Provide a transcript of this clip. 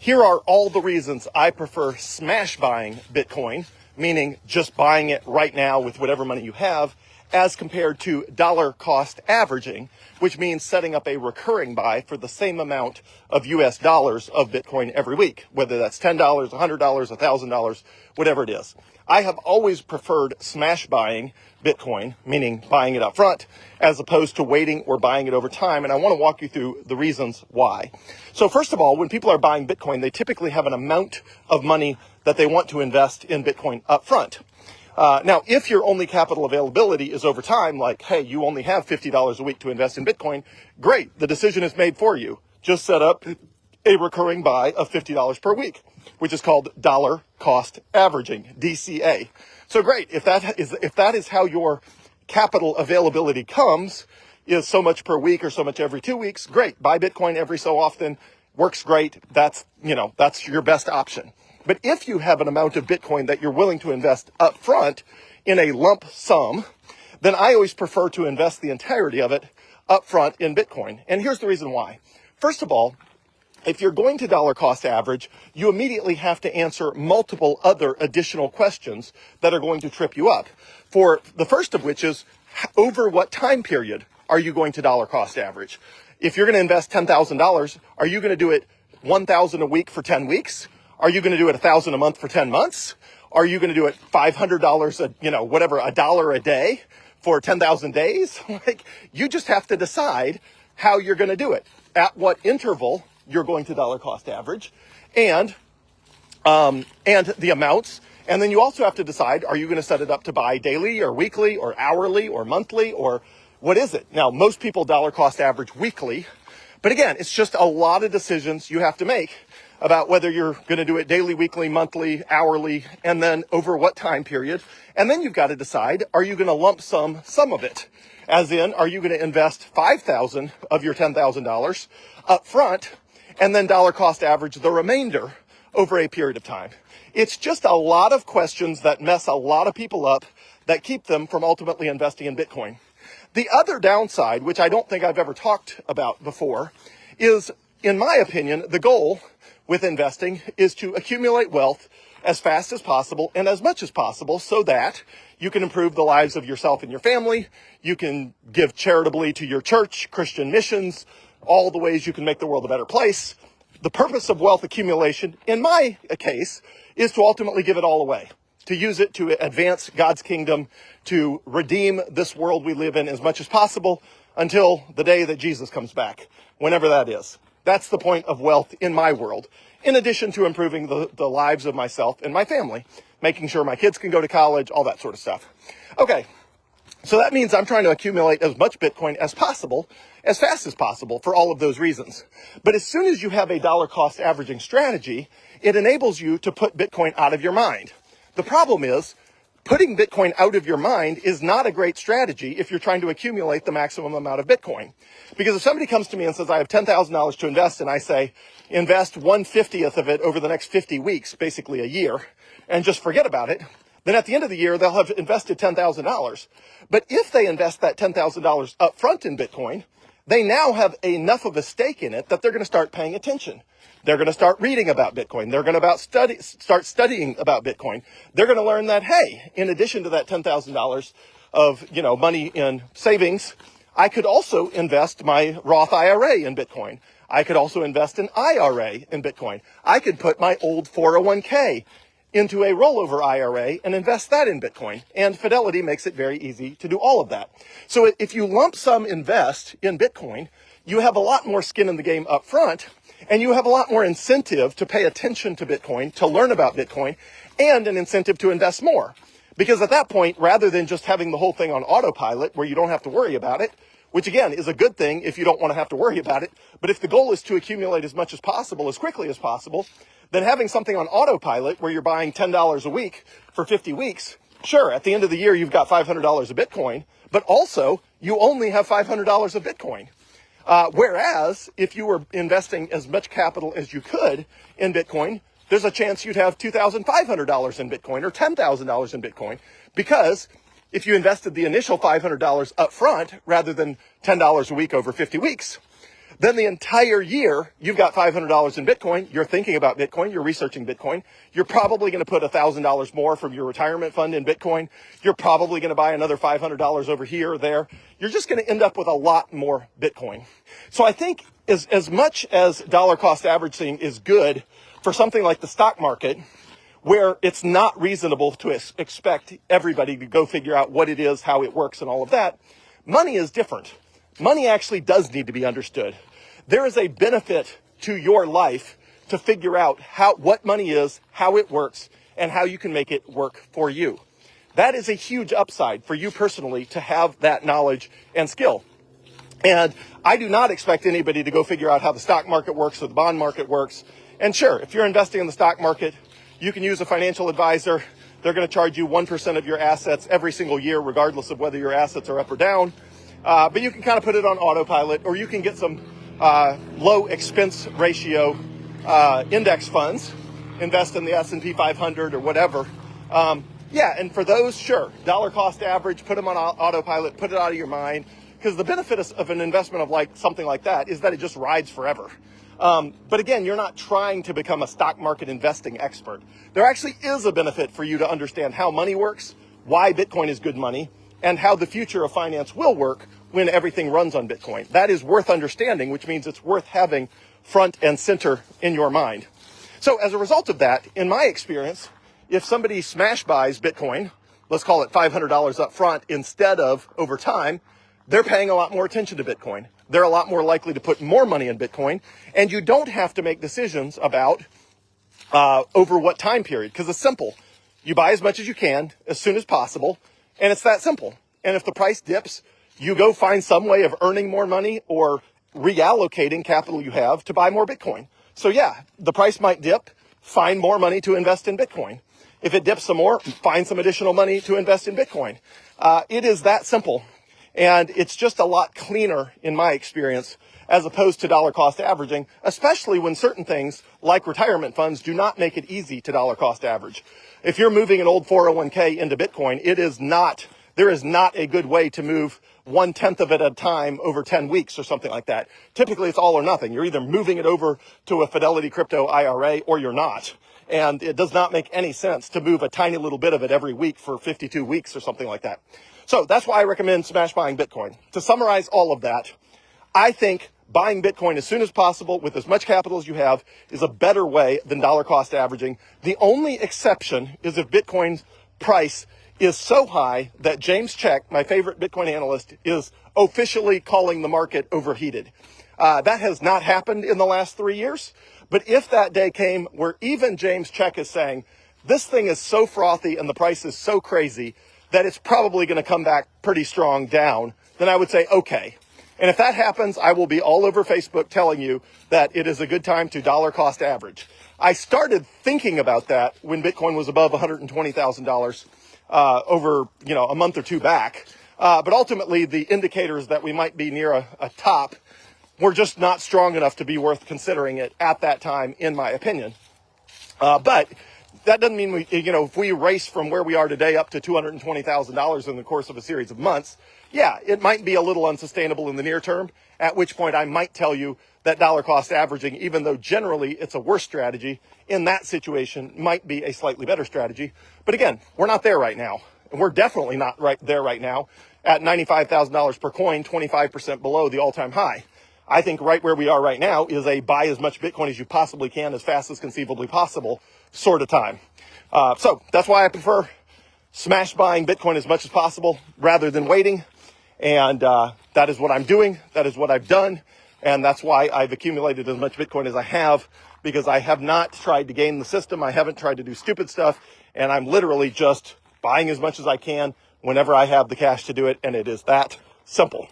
Here are all the reasons I prefer smash buying Bitcoin, meaning just buying it right now with whatever money you have, as compared to dollar cost averaging, which means setting up a recurring buy for the same amount of US dollars of Bitcoin every week, whether that's $10, $100, $1,000, whatever it is. I have always preferred smash buying Bitcoin, meaning buying it up front, as opposed to waiting or buying it over time. And I want to walk you through the reasons why. So first of all, when people are buying Bitcoin, they typically have an amount of money that they want to invest in Bitcoin up front. Now, if your only capital availability is over time, like, hey, you only have $50 a week to invest in Bitcoin, great. The decision is made for you. Just set up a recurring buy of $50 per week, which is called dollar cost averaging, DCA. So great. If that is how your capital availability comes, is so much per week or so much every 2 weeks, great. Buy Bitcoin every so often. Works great. That's your best option. But if you have an amount of Bitcoin that you're willing to invest up front in a lump sum, then I always prefer to invest the entirety of it up front in Bitcoin. And here's the reason why. First of all, if you're going to dollar cost average, you immediately have to answer multiple other additional questions that are going to trip you up. For the first of which is, over what time period are you going to dollar cost average? If you're going to invest $10,000, are you going to do it $1,000 a week for 10 weeks? Are you going to do it $1,000 a month for 10 months? Are you going to do it $500 a dollar a day for 10,000 days? You just have to decide how you're going to do it, at what interval you're going to dollar cost average, and the amounts. And then you also have to decide, are you going to set it up to buy daily or weekly or hourly or monthly, or what is it? Now, most people dollar cost average weekly, but again, it's just a lot of decisions you have to make about whether you're going to do it daily, weekly, monthly, hourly, and then over what time period. And then you've got to decide, are you going to lump sum some of it? As in, are you going to invest $5,000 of your $10,000 up front and then dollar cost average the remainder over a period of time? It's just a lot of questions that mess a lot of people up that keep them from ultimately investing in Bitcoin. The other downside, which I don't think I've ever talked about before, is, in my opinion, the goal with investing is to accumulate wealth as fast as possible and as much as possible so that you can improve the lives of yourself and your family. You can give charitably to your church, Christian missions, all the ways you can make the world a better place. The purpose of wealth accumulation, in my case, is to ultimately give it all away, to use it to advance God's kingdom, to redeem this world we live in as much as possible until the day that Jesus comes back, whenever that is. That's the point of wealth in my world, in addition to improving the lives of myself and my family, making sure my kids can go to college, all that sort of stuff. Okay, so that means I'm trying to accumulate as much Bitcoin as possible, as fast as possible, for all of those reasons. But as soon as you have a dollar cost averaging strategy, it enables you to put Bitcoin out of your mind. The problem is, putting Bitcoin out of your mind is not a great strategy if you're trying to accumulate the maximum amount of Bitcoin. Because if somebody comes to me and says, I have $10,000 to invest, and I say, invest 1/50th of it over the next 50 weeks, basically a year, and just forget about it, then at the end of the year, they'll have invested $10,000. But if they invest that $10,000 up front in Bitcoin, they now have enough of a stake in it that they're going to start paying attention. They're going to start reading about Bitcoin. They're going to start studying about Bitcoin. They're going to learn that, hey, in addition to that $10,000 of, money in savings, I could also invest my Roth IRA in Bitcoin. I could also invest an IRA in Bitcoin. I could put my old 401k into a rollover IRA and invest that in Bitcoin. And Fidelity makes it very easy to do all of that. So if you lump sum invest in Bitcoin, you have a lot more skin in the game up front, and you have a lot more incentive to pay attention to Bitcoin, to learn about Bitcoin, and an incentive to invest more. Because at that point, rather than just having the whole thing on autopilot where you don't have to worry about it, which again is a good thing if you don't want to have to worry about it, but if the goal is to accumulate as much as possible, as quickly as possible, then having something on autopilot where you're buying $10 a week for 50 weeks, sure, at the end of the year, you've got $500 of Bitcoin, but also you only have $500 of Bitcoin. Whereas if you were investing as much capital as you could in Bitcoin, there's a chance you'd have $2,500 in Bitcoin or $10,000 in Bitcoin, because if you invested the initial $500 up front rather than $10 a week over 50 weeks, Then the entire year, you've got $500 in Bitcoin. You're thinking about Bitcoin. You're researching Bitcoin. You're probably going to put $1,000 more from your retirement fund in Bitcoin. You're probably going to buy another $500 over here or there. You're just going to end up with a lot more Bitcoin. So I think as much as dollar cost averaging is good for something like the stock market, where it's not reasonable to expect everybody to go figure out what it is, how it works, and all of that, money is different. Money actually does need to be understood. There is a benefit to your life to figure out what money is, how it works, and how you can make it work for you. That is a huge upside for you personally to have that knowledge and skill. And I do not expect anybody to go figure out how the stock market works or the bond market works. And sure, if you're investing in the stock market, you can use a financial advisor. They're going to charge you 1% of your assets every single year, regardless of whether your assets are up or down. But you can kind of put it on autopilot, or you can get some low expense ratio index funds, invest in the S&P 500 or whatever. And for those, sure, dollar cost average, put them on autopilot, put it out of your mind, because the benefit of an investment of something like that is that it just rides forever. But again, you're not trying to become a stock market investing expert. There actually is a benefit for you to understand how money works, why Bitcoin is good money, and how the future of finance will work when everything runs on Bitcoin. That is worth understanding, which means it's worth having front and center in your mind. So as a result of that, in my experience, if somebody smash buys Bitcoin, let's call it $500 up front instead of over time, they're paying a lot more attention to Bitcoin. They're a lot more likely to put more money in Bitcoin, and you don't have to make decisions about over what time period, because it's simple. You buy as much as you can, as soon as possible, and it's that simple. And if the price dips, you go find some way of earning more money or reallocating capital you have to buy more Bitcoin. So yeah, the price might dip, find more money to invest in Bitcoin. If it dips some more, find some additional money to invest in Bitcoin. It is that simple. And it's just a lot cleaner, in my experience, as opposed to dollar cost averaging, especially when certain things like retirement funds do not make it easy to dollar cost average. If you're moving an old 401k into Bitcoin, there is not a good way to move 1/10 of it at a time over 10 weeks or something like that. Typically, it's all or nothing. You're either moving it over to a Fidelity Crypto IRA or you're not. And it does not make any sense to move a tiny little bit of it every week for 52 weeks or something like that. So that's why I recommend smash buying Bitcoin. To summarize all of that, I think buying Bitcoin as soon as possible with as much capital as you have is a better way than dollar cost averaging. The only exception is if Bitcoin's price is so high that James Check, my favorite Bitcoin analyst, is officially calling the market overheated. That has not happened in the last 3 years. But if that day came where even James Check is saying, this thing is so frothy and the price is so crazy that it's probably going to come back pretty strong down, then I would say, okay. And if that happens, I will be all over Facebook telling you that it is a good time to dollar cost average. I started thinking about that when Bitcoin was above $120,000 over a month or two back. But ultimately, the indicators that we might be near a top were just not strong enough to be worth considering it at that time, in my opinion. But that doesn't mean if we race from where we are today up to $220,000 in the course of a series of months, yeah, it might be a little unsustainable in the near term, at which point I might tell you that dollar cost averaging, even though generally it's a worse strategy, in that situation might be a slightly better strategy. But again, we're not there right now. And we're definitely not right there right now at $95,000 per coin, 25% below the all-time high. I think right where we are right now is a buy as much Bitcoin as you possibly can as fast as conceivably possible sort of time. So that's why I prefer smash buying Bitcoin as much as possible rather than waiting. And that is what I'm doing. That is what I've done. And that's why I've accumulated as much Bitcoin as I have, because I have not tried to game the system. I haven't tried to do stupid stuff. And I'm literally just buying as much as I can whenever I have the cash to do it. And it is that simple.